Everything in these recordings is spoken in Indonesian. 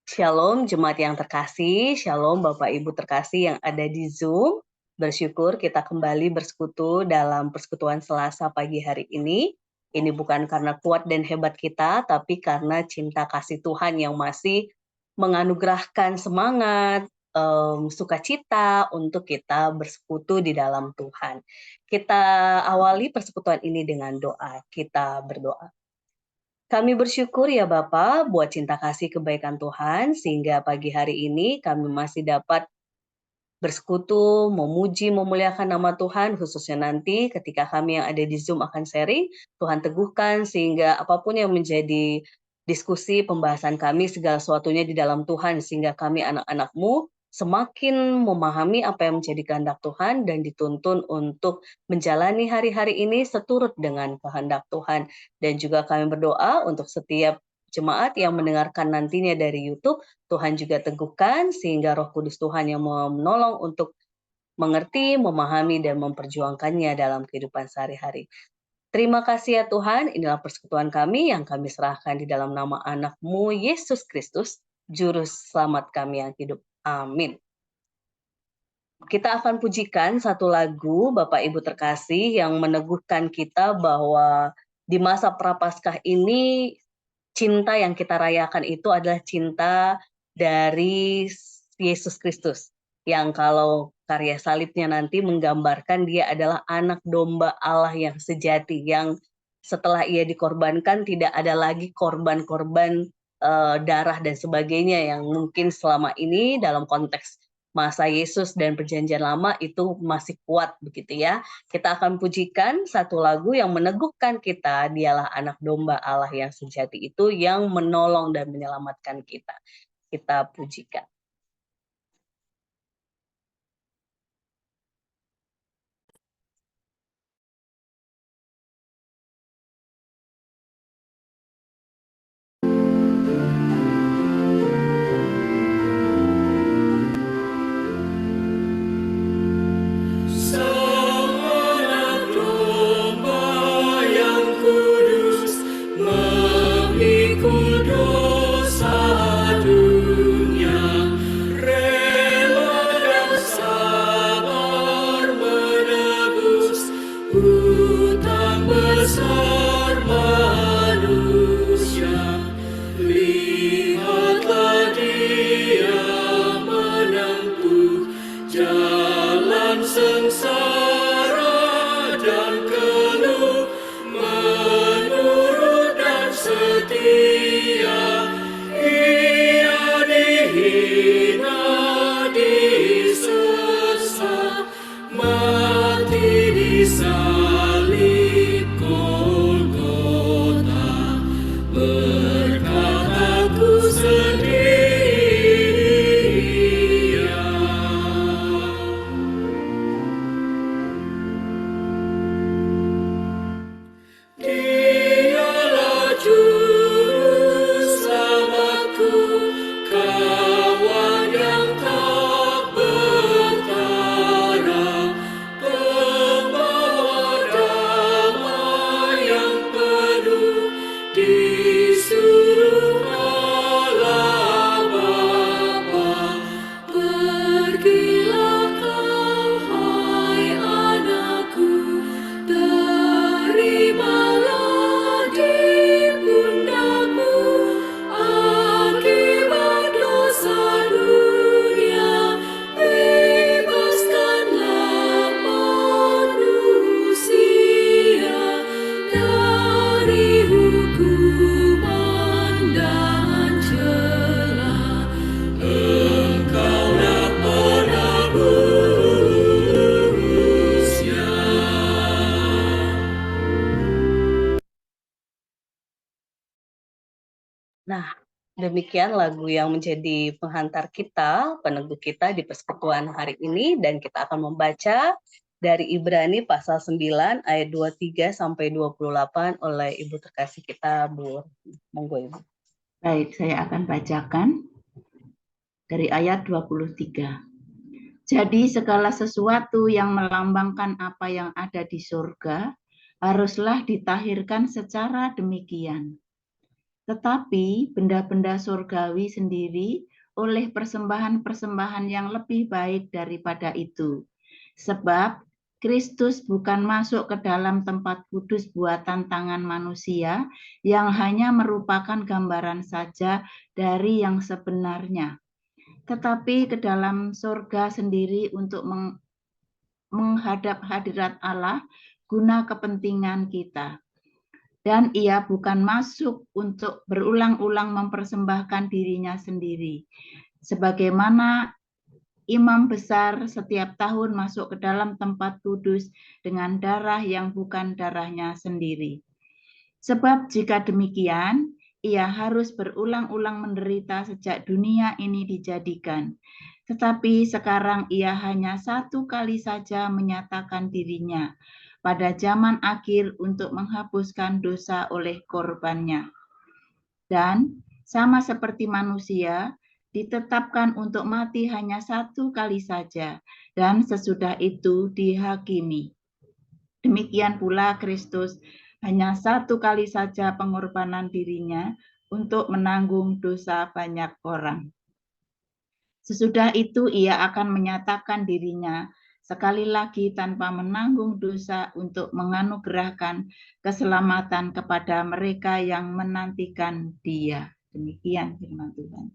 Shalom jemaat yang terkasih, shalom Bapak Ibu terkasih yang ada di Zoom. Bersyukur kita kembali bersekutu dalam persekutuan Selasa pagi hari ini. Ini bukan karena kuat dan hebat kita, tapi karena cinta kasih Tuhan yang masih menganugerahkan semangat, sukacita untuk kita bersekutu di dalam Tuhan. Kita awali persekutuan ini dengan doa. Kita berdoa. Kami bersyukur ya Bapa buat cinta kasih kebaikan Tuhan, sehingga pagi hari ini kami masih dapat bersekutu, memuji, memuliakan nama Tuhan, khususnya nanti ketika kami yang ada di Zoom akan sharing, Tuhan teguhkan sehingga apapun yang menjadi diskusi, pembahasan kami, segala sesuatunya di dalam Tuhan, sehingga kami anak-anak-Mu semakin memahami apa yang menjadi kehendak Tuhan dan dituntun untuk menjalani hari-hari ini seturut dengan kehendak Tuhan. Dan juga kami berdoa untuk setiap jemaat yang mendengarkan nantinya dari YouTube, Tuhan juga teguhkan sehingga Roh Kudus Tuhan yang menolong untuk mengerti, memahami, dan memperjuangkannya dalam kehidupan sehari-hari. Terima kasih ya Tuhan, inilah persekutuan kami yang kami serahkan di dalam nama anak-Mu Yesus Kristus, Juru Selamat kami yang hidup. Amin. Kita akan pujikan satu lagu Bapak Ibu terkasih yang meneguhkan kita bahwa di masa Prapaskah ini cinta yang kita rayakan itu adalah cinta dari Yesus Kristus. Yang kalau karya salibnya nanti menggambarkan dia adalah anak domba Allah yang sejati, yang setelah ia dikorbankan tidak ada lagi korban-korban darah dan sebagainya yang mungkin selama ini dalam konteks masa Yesus dan perjanjian lama itu masih kuat begitu ya. Kita akan pujikan satu lagu yang meneguhkan kita, dialah anak domba Allah yang sejati itu yang menolong dan menyelamatkan kita. Kita pujikan. Nah, demikian lagu yang menjadi penghantar kita, peneguh kita di persekutuan hari ini, dan kita akan membaca dari Ibrani pasal 9 ayat 23 sampai 28 oleh Ibu terkasih kita, Bu. Monggo Ibu. Baik, saya akan bacakan dari ayat 23. Jadi segala sesuatu yang melambangkan apa yang ada di surga haruslah ditahirkan secara demikian. tetapi benda-benda surgawi sendiri oleh persembahan-persembahan yang lebih baik daripada itu. Sebab Kristus bukan masuk ke dalam tempat kudus buatan tangan manusia yang hanya merupakan gambaran saja dari yang sebenarnya, tetapi ke dalam surga sendiri untuk menghadap hadirat Allah guna kepentingan kita. Dan ia bukan masuk untuk berulang-ulang mempersembahkan dirinya sendiri. Sebagaimana imam besar setiap tahun masuk ke dalam tempat kudus dengan darah yang bukan darahnya sendiri. Sebab jika demikian, ia harus berulang-ulang menderita sejak dunia ini dijadikan. Tetapi sekarang ia hanya satu kali saja menyatakan dirinya pada zaman akhir untuk menghapuskan dosa oleh korbannya. Dan sama seperti manusia, ditetapkan untuk mati hanya satu kali saja, dan sesudah itu dihakimi. Demikian pula Kristus hanya satu kali saja pengorbanan dirinya untuk menanggung dosa banyak orang. Sesudah itu ia akan menyatakan dirinya sekali lagi tanpa menanggung dosa untuk menganugerahkan keselamatan kepada mereka yang menantikan Dia. Demikian firman Tuhan.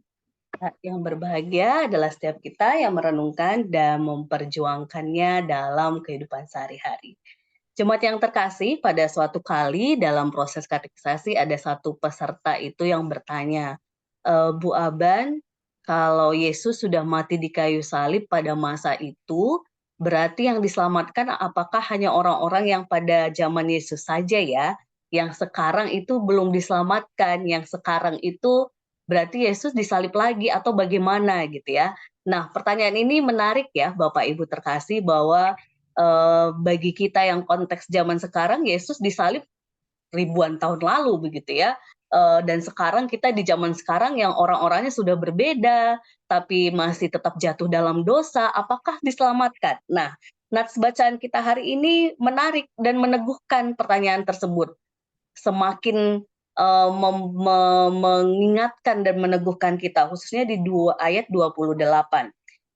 Yang berbahagia adalah setiap kita yang merenungkan dan memperjuangkannya dalam kehidupan sehari-hari. Jemaat yang terkasih, pada suatu kali dalam proses katekisasi ada satu peserta itu yang bertanya, Bu Aban, kalau Yesus sudah mati di kayu salib pada masa itu, berarti yang diselamatkan apakah hanya orang-orang yang pada zaman Yesus saja ya? Yang sekarang itu belum diselamatkan, yang sekarang itu berarti Yesus disalib lagi atau bagaimana gitu ya? Nah, pertanyaan ini menarik ya Bapak Ibu terkasih, bahwa bagi kita yang konteks zaman sekarang, Yesus disalib ribuan tahun lalu begitu ya. Dan sekarang kita di zaman sekarang yang orang-orangnya sudah berbeda, tapi masih tetap jatuh dalam dosa, apakah diselamatkan? Nah, nats bacaan kita hari ini menarik dan meneguhkan pertanyaan tersebut. Semakin mengingatkan dan meneguhkan kita, khususnya di ayat 28.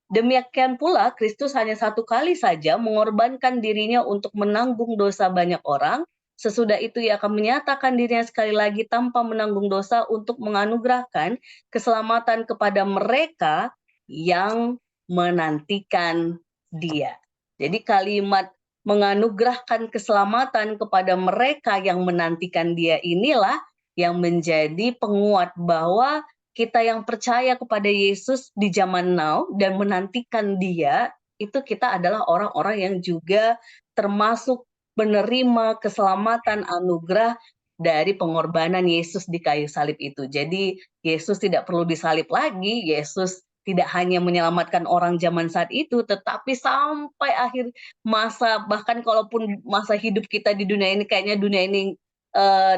Demikian pula Kristus hanya satu kali saja mengorbankan dirinya untuk menanggung dosa banyak orang. Sesudah itu ia akan menyatakan dirinya sekali lagi tanpa menanggung dosa untuk menganugerahkan keselamatan kepada mereka yang menantikan Dia. Jadi kalimat menganugerahkan keselamatan kepada mereka yang menantikan Dia inilah yang menjadi penguat bahwa kita yang percaya kepada Yesus di zaman now dan menantikan Dia, itu kita adalah orang-orang yang juga termasuk menerima keselamatan anugerah dari pengorbanan Yesus di kayu salib itu. Jadi Yesus tidak perlu disalib lagi, Yesus tidak hanya menyelamatkan orang zaman saat itu, tetapi sampai akhir masa, bahkan kalaupun masa hidup kita di dunia ini kayaknya dunia ini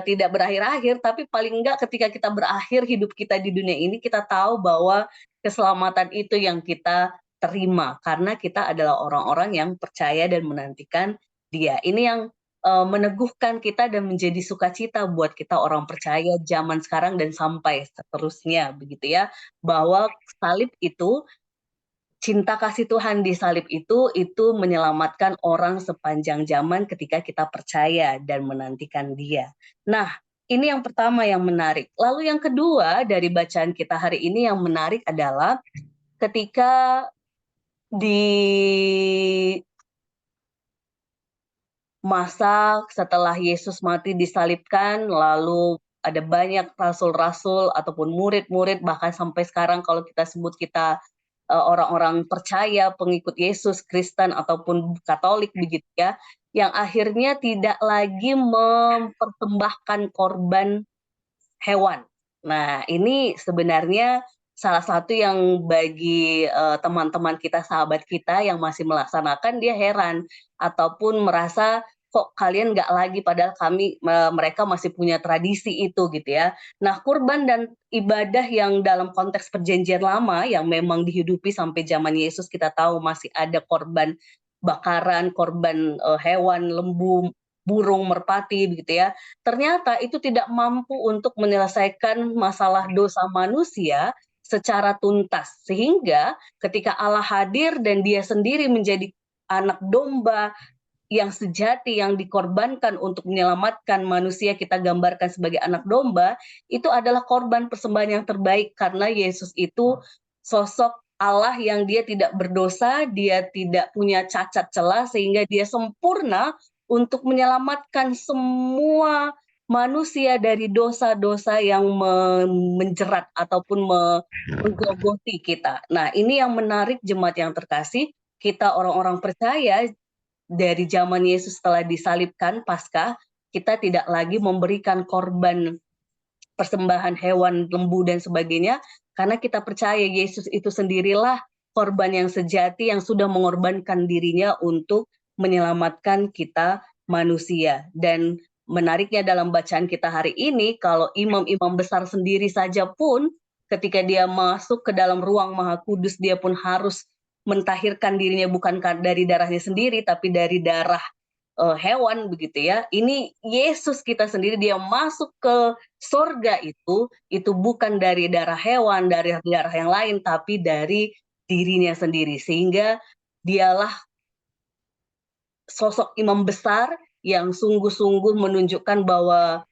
tidak berakhir-akhir, tapi paling enggak ketika kita berakhir hidup kita di dunia ini, kita tahu bahwa keselamatan itu yang kita terima, karena kita adalah orang-orang yang percaya dan menantikan Dia. Ini yang meneguhkan kita dan menjadi sukacita buat kita orang percaya zaman sekarang dan sampai seterusnya, begitu ya, bahwa salib itu, cinta kasih Tuhan di salib itu menyelamatkan orang sepanjang zaman ketika kita percaya dan menantikan Dia. Nah, ini yang pertama yang menarik. Lalu yang kedua dari bacaan kita hari ini yang menarik adalah ketika di masa setelah Yesus mati disalibkan, lalu ada banyak rasul-rasul ataupun murid-murid, bahkan sampai sekarang kalau kita sebut kita orang-orang percaya, pengikut Yesus, Kristen ataupun Katolik begitu ya, yang akhirnya tidak lagi mempersembahkan korban hewan. Nah, ini sebenarnya salah satu yang bagi teman-teman kita, sahabat kita yang masih melaksanakan, dia heran ataupun merasa kok kalian nggak lagi, padahal mereka masih punya tradisi itu gitu ya. Nah, kurban dan ibadah yang dalam konteks perjanjian lama yang memang dihidupi sampai zaman Yesus, kita tahu masih ada korban bakaran, korban hewan, lembu, burung merpati begitu ya. Ternyata itu tidak mampu untuk menyelesaikan masalah dosa manusia secara tuntas. Sehingga ketika Allah hadir dan dia sendiri menjadi anak domba yang sejati yang dikorbankan untuk menyelamatkan manusia, kita gambarkan sebagai anak domba, itu adalah korban persembahan yang terbaik karena Yesus itu sosok Allah yang dia tidak berdosa, dia tidak punya cacat celah sehingga dia sempurna untuk menyelamatkan semua manusia dari dosa-dosa yang menjerat ataupun menggogoti kita. Nah, ini yang menarik jemaat yang terkasih, kita orang-orang percaya dari zaman Yesus setelah disalibkan Paskah, kita tidak lagi memberikan korban persembahan hewan, lembu dan sebagainya, karena kita percaya Yesus itu sendirilah korban yang sejati yang sudah mengorbankan dirinya untuk menyelamatkan kita manusia. Dan menariknya dalam bacaan kita hari ini, kalau imam-imam besar sendiri saja pun ketika dia masuk ke dalam ruang Maha Kudus, dia pun harus mentahirkan dirinya bukan dari darahnya sendiri, tapi dari darah hewan begitu ya. Ini Yesus kita sendiri, dia masuk ke sorga itu bukan dari darah hewan, dari darah yang lain, tapi dari dirinya sendiri. Sehingga dialah sosok imam besar yang sungguh-sungguh menunjukkan bahwa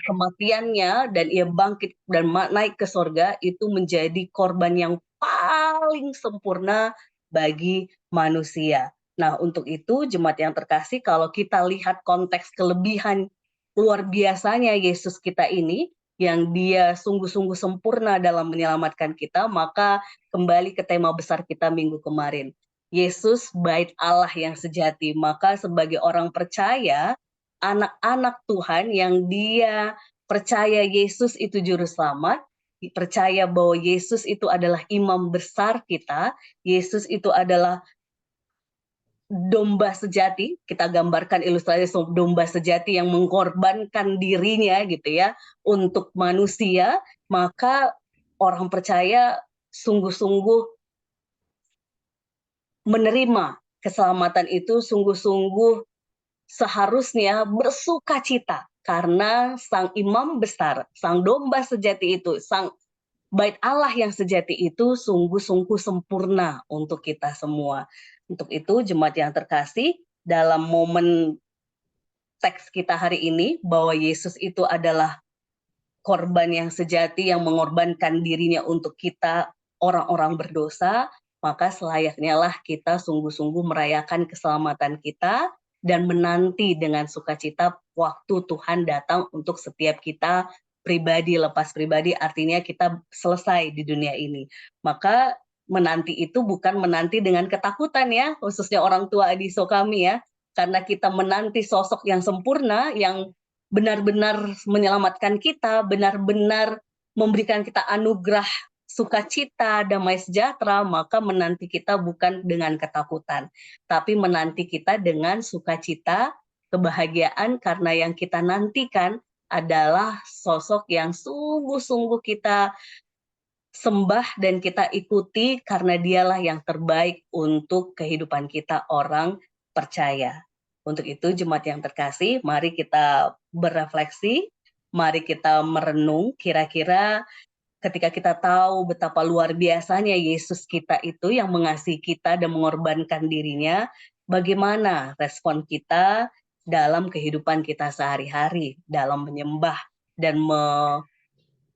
kematiannya dan ia bangkit dan naik ke sorga itu menjadi korban yang paling sempurna bagi manusia. Nah, untuk itu jemaat yang terkasih, kalau kita lihat konteks kelebihan luar biasanya Yesus kita ini, yang dia sungguh-sungguh sempurna dalam menyelamatkan kita, maka kembali ke tema besar kita minggu kemarin. Yesus bait Allah yang sejati, maka sebagai orang percaya, anak-anak Tuhan yang dia percaya Yesus itu juru selamat, percaya bahwa Yesus itu adalah imam besar kita, Yesus itu adalah domba sejati, kita gambarkan ilustrasi domba sejati yang mengorbankan dirinya gitu ya untuk manusia, maka orang percaya sungguh-sungguh menerima keselamatan itu, sungguh-sungguh seharusnya bersukacita karena sang imam besar, sang domba sejati itu, sang bait Allah yang sejati itu sungguh-sungguh sempurna untuk kita semua. Untuk itu jemaat yang terkasih, dalam momen teks kita hari ini bahwa Yesus itu adalah korban yang sejati yang mengorbankan dirinya untuk kita orang-orang berdosa, maka selayaknya lah kita sungguh-sungguh merayakan keselamatan kita dan menanti dengan sukacita waktu Tuhan datang untuk setiap kita pribadi, lepas pribadi, artinya kita selesai di dunia ini. Maka menanti itu bukan menanti dengan ketakutan ya, khususnya orang tua Adiso kami ya, karena kita menanti sosok yang sempurna, yang benar-benar menyelamatkan kita, benar-benar memberikan kita anugerah sukacita, damai sejahtera, maka menanti kita bukan dengan ketakutan, tapi menanti kita dengan sukacita, kebahagiaan, karena yang kita nantikan adalah sosok yang sungguh-sungguh kita sembah dan kita ikuti karena dialah yang terbaik untuk kehidupan kita orang percaya. Untuk itu jemaat yang terkasih, mari kita berefleksi, mari kita merenung kira-kira ketika kita tahu betapa luar biasanya Yesus kita itu yang mengasihi kita dan mengorbankan dirinya, bagaimana respon kita dalam kehidupan kita sehari-hari, dalam menyembah dan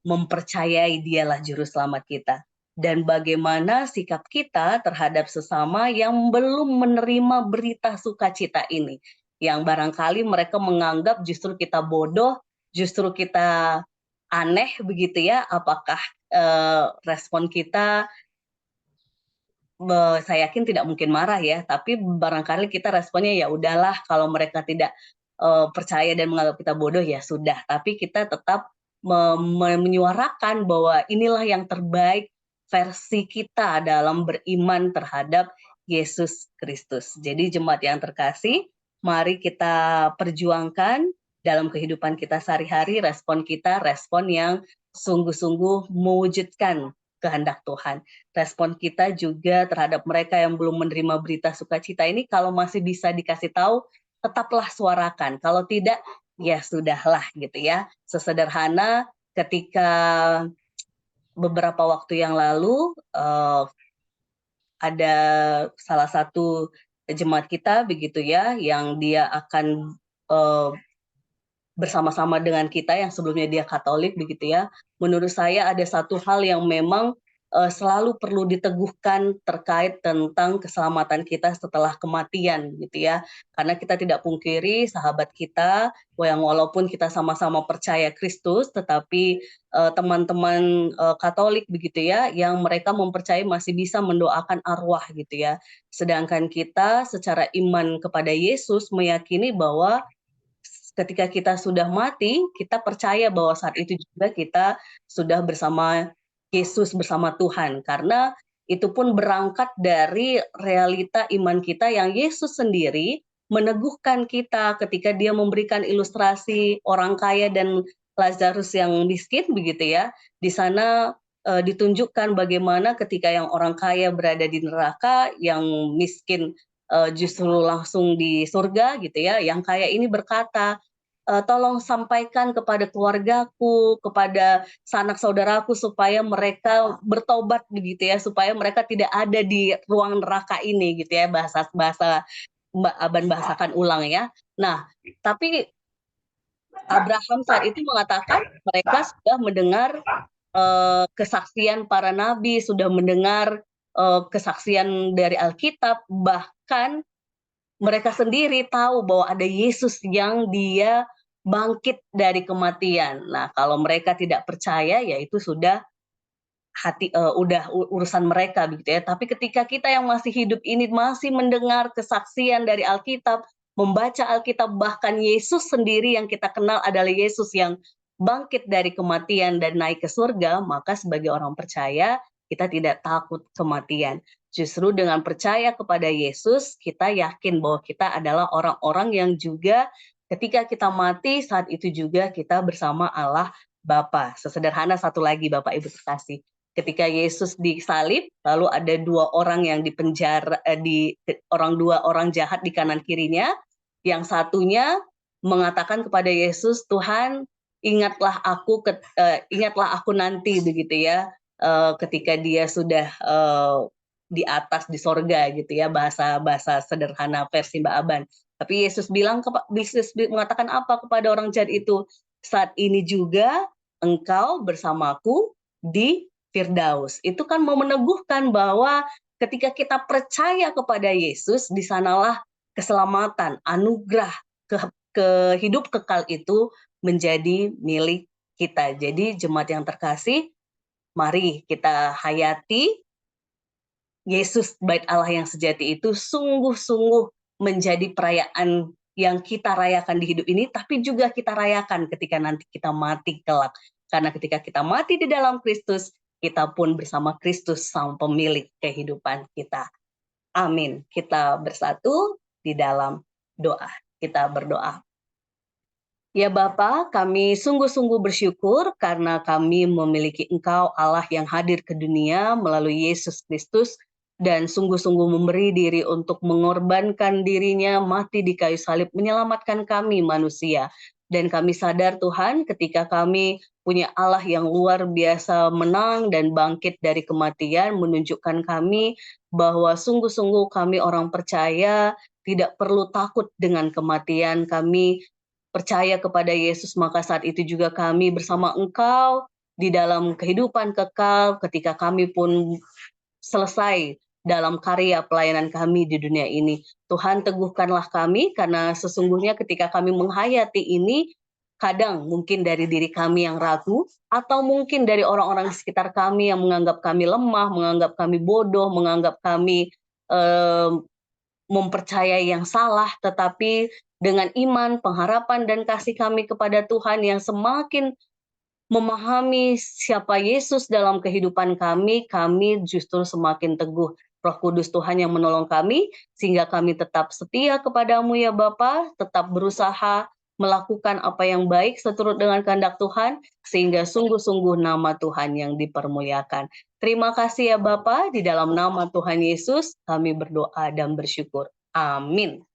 mempercayai dialah juru selamat kita. Dan bagaimana sikap kita terhadap sesama yang belum menerima berita sukacita ini. Yang barangkali mereka menganggap justru kita bodoh, justru kita aneh begitu ya. Apakah respon kita, saya yakin tidak mungkin marah ya, tapi barangkali kita responnya ya udahlah, kalau mereka tidak percaya dan menganggap kita bodoh ya sudah. Tapi kita tetap menyuarakan bahwa inilah yang terbaik versi kita dalam beriman terhadap Yesus Kristus. Jadi jemaat yang terkasih, mari kita perjuangkan dalam kehidupan kita sehari-hari, respon kita, respon yang sungguh-sungguh mewujudkan kehendak Tuhan. Respon kita juga terhadap mereka yang belum menerima berita sukacita ini, kalau masih bisa dikasih tahu, tetaplah suarakan. Kalau tidak, ya sudahlah gitu ya. Sesederhana ketika beberapa waktu yang lalu ada salah satu jemaat kita begitu ya, yang dia akan bersama-sama dengan kita yang sebelumnya dia Katolik begitu ya. Menurut saya ada satu hal yang memang selalu perlu diteguhkan terkait tentang keselamatan kita setelah kematian gitu ya. Karena kita tidak pungkiri sahabat kita yang walaupun kita sama-sama percaya Kristus, tetapi teman-teman Katolik begitu ya, yang mereka mempercayai masih bisa mendoakan arwah gitu ya. Sedangkan kita secara iman kepada Yesus meyakini bahwa ketika kita sudah mati, kita percaya bahwa saat itu juga kita sudah bersama Yesus, bersama Tuhan. Karena itu pun berangkat dari realita iman kita yang Yesus sendiri meneguhkan kita ketika dia memberikan ilustrasi orang kaya dan Lazarus yang miskin begitu ya. Di sana ditunjukkan bagaimana ketika yang orang kaya berada di neraka, yang miskin justru langsung di surga gitu ya. Yang kaya ini berkata, tolong sampaikan kepada keluargaku, kepada sanak saudaraku supaya mereka bertobat begitu ya, supaya mereka tidak ada di ruang neraka ini gitu ya, bahasa Mbak Aban bahasakan ulang ya. Nah, tapi Abraham saat itu mengatakan mereka sudah mendengar kesaksian para nabi, sudah mendengar kesaksian dari Alkitab, bahkan mereka sendiri tahu bahwa ada Yesus yang dia bangkit dari kematian. Nah, kalau mereka tidak percaya, ya itu sudah udah urusan mereka begitu ya. Tapi ketika kita yang masih hidup ini masih mendengar kesaksian dari Alkitab, membaca Alkitab, bahkan Yesus sendiri yang kita kenal adalah Yesus yang bangkit dari kematian dan naik ke surga, maka sebagai orang percaya kita tidak takut kematian. Justru dengan percaya kepada Yesus, kita yakin bahwa kita adalah orang-orang yang juga ketika kita mati, saat itu juga kita bersama Allah Bapa. Sesederhana satu lagi Bapak Ibu terkasih. Ketika Yesus disalib, lalu ada dua orang yang dipenjara, dua orang jahat di kanan kirinya. Yang satunya mengatakan kepada Yesus, Tuhan, ingatlah aku nanti begitu ya, ketika dia sudah di atas di sorga gitu ya, bahasa sederhana versi Mbak Aban. Tapi Yesus mengatakan apa kepada orang jahat itu? Saat ini juga engkau bersamaku di Firdaus. Itu kan mau meneguhkan bahwa ketika kita percaya kepada Yesus, di sanalah keselamatan, anugerah, hidup kekal itu menjadi milik kita. Jadi jemaat yang terkasih, mari kita hayati Yesus Bait Allah yang sejati itu sungguh-sungguh menjadi perayaan yang kita rayakan di hidup ini, tapi juga kita rayakan ketika nanti kita mati kelak. Karena ketika kita mati di dalam Kristus, kita pun bersama Kristus sang pemilik kehidupan kita. Amin. Kita bersatu di dalam doa. Kita berdoa. Ya Bapa, kami sungguh-sungguh bersyukur karena kami memiliki Engkau Allah yang hadir ke dunia melalui Yesus Kristus dan sungguh-sungguh memberi diri untuk mengorbankan dirinya mati di kayu salib menyelamatkan kami manusia. Dan kami sadar Tuhan ketika kami punya Allah yang luar biasa menang dan bangkit dari kematian menunjukkan kami bahwa sungguh-sungguh kami orang percaya tidak perlu takut dengan kematian. Kami percaya kepada Yesus, maka saat itu juga kami bersama Engkau di dalam kehidupan kekal ketika kami pun selesai dalam karya pelayanan kami di dunia ini. Tuhan, teguhkanlah kami karena sesungguhnya ketika kami menghayati ini, kadang mungkin dari diri kami yang ragu, atau mungkin dari orang-orang di sekitar kami yang menganggap kami lemah, menganggap kami bodoh, menganggap kami mempercayai yang salah, tetapi dengan iman, pengharapan, dan kasih kami kepada Tuhan yang semakin memahami siapa Yesus dalam kehidupan kami justru semakin teguh. Roh Kudus Tuhan yang menolong kami, sehingga kami tetap setia kepadamu ya Bapa, tetap berusaha melakukan apa yang baik seturut dengan kehendak Tuhan, sehingga sungguh-sungguh nama Tuhan yang dipermuliakan. Terima kasih ya Bapa, di dalam nama Tuhan Yesus kami berdoa dan bersyukur. Amin.